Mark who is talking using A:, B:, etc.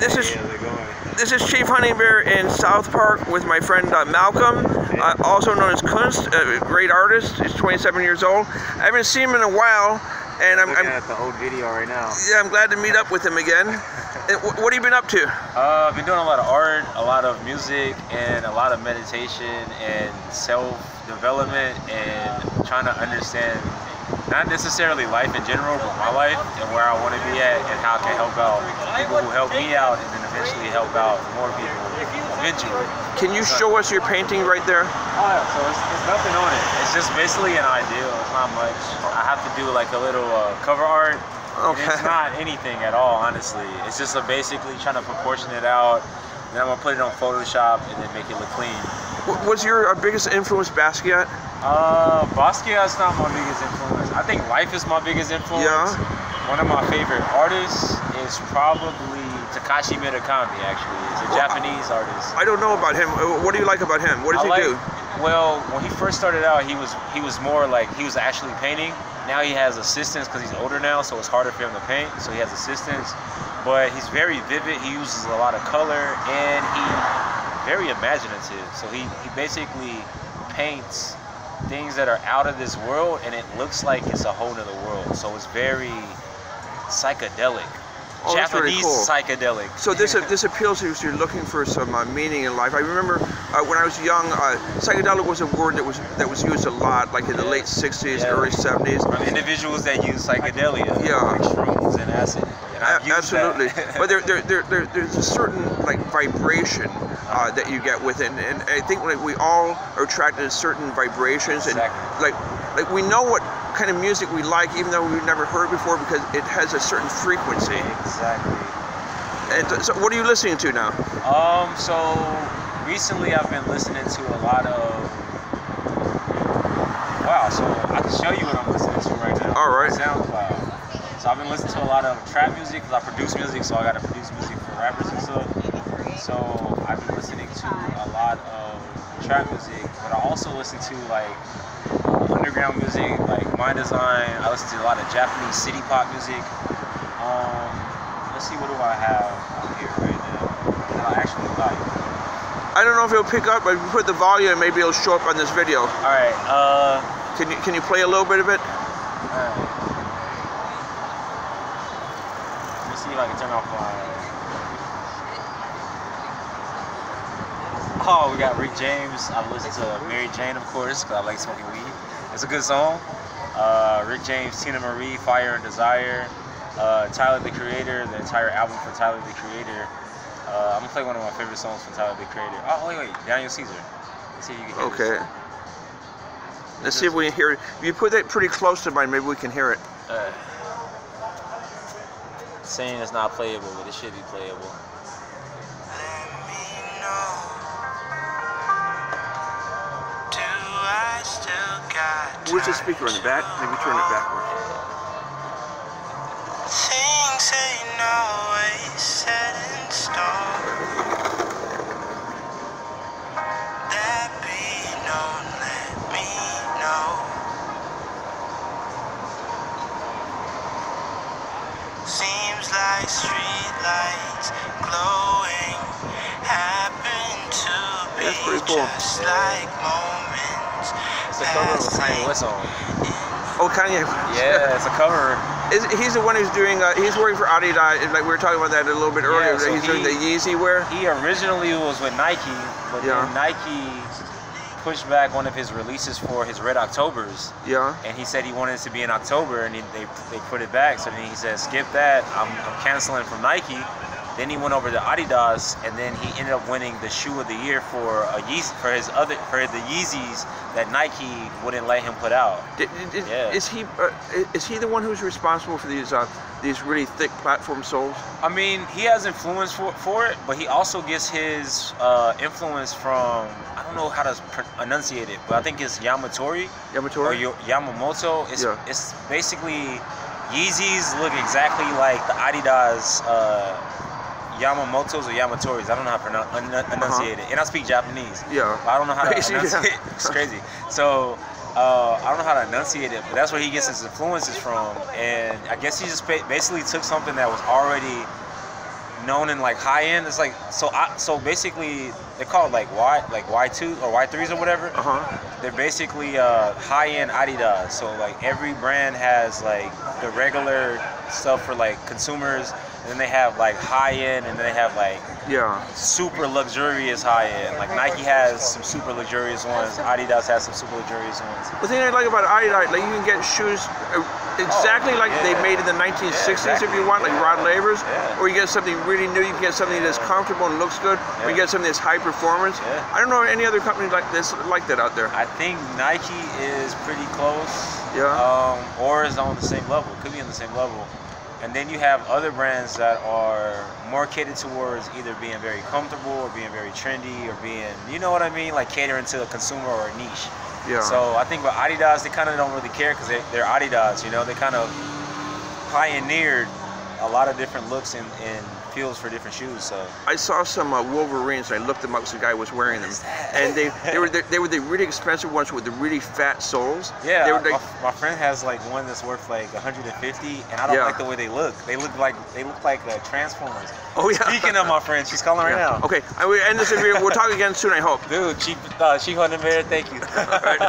A: This
B: Hey, how's it going?
A: This is ChiefHuntingBear in South Park with my friend Malcolm, also known as Kunst, a great artist. He's 27 years old. I haven't seen him in a while, and I'm
B: looking at the old video right now.
A: Yeah, I'm glad to meet up with him again. What have you been up to?
B: I've been doing a lot of art, a lot of music, and a lot of meditation and self-development, and trying to understand not necessarily life in general, but my life and where I want to be at and how I can help out people who help me out, and then eventually help out more people eventually.
A: Can you show us your painting right there?
B: Oh yeah, so it's nothing on it. It's just basically an ideal. It's not much. I have to do like a little cover art.
A: Okay.
B: And it's not anything at all, honestly. It's just basically trying to proportion it out. Then I'm gonna put it on Photoshop and then make it look clean.
A: Was your biggest influence Basquiat?
B: Basquiat's not my biggest influence. I think life is my biggest influence.
A: Yeah.
B: One of my favorite artists is probably Takashi Murakami, actually. He's a Japanese artist.
A: I don't know about him. What do you like about him? What does he do?
B: Well, when he first started out, he was more like, he was actually painting. Now he has assistants because he's older now, so it's harder for him to paint. So he has assistants, but he's very vivid. He uses a lot of color, and he's very imaginative. So he basically paints things that are out of this world, and it looks like it's a whole nother world. So it's very psychedelic.
A: Oh, that's
B: Japanese
A: really cool.
B: Psychedelic.
A: So this appeals to you if you're looking for some meaning in life. I remember when I was young, psychedelic was a word that was used a lot, like in the late 60s, early 70s.
B: From individuals that use psychedelia, like shrooms and acid. And
A: absolutely. But there's a certain like vibration that you get with it, and I think like we all are attracted to certain vibrations, and like we know what kind of music we like, even though we've never heard before, because it has a certain frequency.
B: Exactly.
A: And so what are you listening to now?
B: So recently I've been listening to a lot of, so I can show you what I'm listening to right now.
A: All right.
B: SoundCloud. So I've been listening to a lot of trap music, because I produce music, so I got to produce music for rappers and stuff. So I've been listening to a lot of trap music, but I also listen to like underground music, like my design. I listen to a lot of Japanese city pop music. Let's see, what do I have on here right now that I actually like?
A: I don't know if it'll pick up, but if you put the volume, maybe it'll show up on this video.
B: All right.
A: Can you play a little bit of it?
B: All right. Let me see if I can turn off my. Oh, we got Rick James. I've listened to Mary Jane, of course, because I like smoking weed. It's a good song. Rick James, Tina Marie, Fire and Desire, Tyler the Creator, the entire album for Tyler the Creator. I'm gonna play one of my favorite songs from Tyler the Creator. Oh wait, Daniel Caesar. Let's see if you can hear this.
A: Let's see if we can hear it. If you put that pretty close to mine, maybe we can hear it.
B: Saying it's not playable, but it should be playable.
A: Where's the speaker in the back? Maybe turn it backward.
C: Things ain't always set in stone. That be known, let me know. Seems like street lights glowing happen to be just like moments.
B: It's a cover of a Kanye West song.
A: Oh, Kanye.
B: Yeah, it's a cover.
A: He's the one who's doing. He's working for Adidas. Like we were talking about that a little bit earlier.
B: So
A: he's doing the Yeezy wear.
B: He originally was with Nike, but then Nike pushed back one of his releases for his Red Octobers.
A: Yeah.
B: And he said he wanted it to be in October, and they put it back. So then he said, skip that. I'm canceling from Nike. Then he went over to Adidas, and then he ended up winning the shoe of the year for the Yeezys that Nike wouldn't let him put out.
A: Is he the one who's responsible for these really thick platform soles? I
B: mean, he has influence for it, but he also gets his influence from, I don't know how to enunciate it, but I think it's Yamatori. Or Yamamoto. It's basically, Yeezys look exactly like the Adidas Yamamotos or Yamatoris. I don't know how to enunciate it. And I speak Japanese.
A: Yeah.
B: But I don't know how to enunciate it. It's crazy. So I don't know how to enunciate it, but that's where he gets his influences from. And I guess he just basically took something that was already known in like high end. It's like so basically they're called like Y2 or Y3s or whatever. They're basically high end Adidas. So like every brand has like the regular stuff for like consumers, and then they have like high end, and then they have like super luxurious high end. Like Nike has some super luxurious ones. Adidas has some super luxurious ones.
A: The thing I like about Adidas, like you can get shoes exactly like they made in the 1960s if you want, like Rod Laver's, or you get something really new. You can get something that's comfortable and looks good, or you get something that's high performance. I don't know any other company like this like that out there.
B: I think Nike is pretty close. Or is on the same level. Could be on the same level. And then you have other brands that are more catered towards either being very comfortable or being very trendy or being, you know what I mean, like catering to a consumer or a niche. So I think with Adidas, they kind of don't really care because they're Adidas, you know. They kind of pioneered a lot of different looks and feels for different shoes. So
A: I saw some Wolverines. I looked them up because the guy was wearing them, and they were the really expensive ones with the really fat soles.
B: Yeah,
A: they were like,
B: my friend has like one that's worth like 150, and I don't like the way they look. They look like Transformers.
A: Oh yeah.
B: Speaking of my friend, she's calling right now.
A: Okay, I will end this interview. We'll talk again soon, I hope.
B: Dude, ChiefHuntingBear, thank you.
A: All right.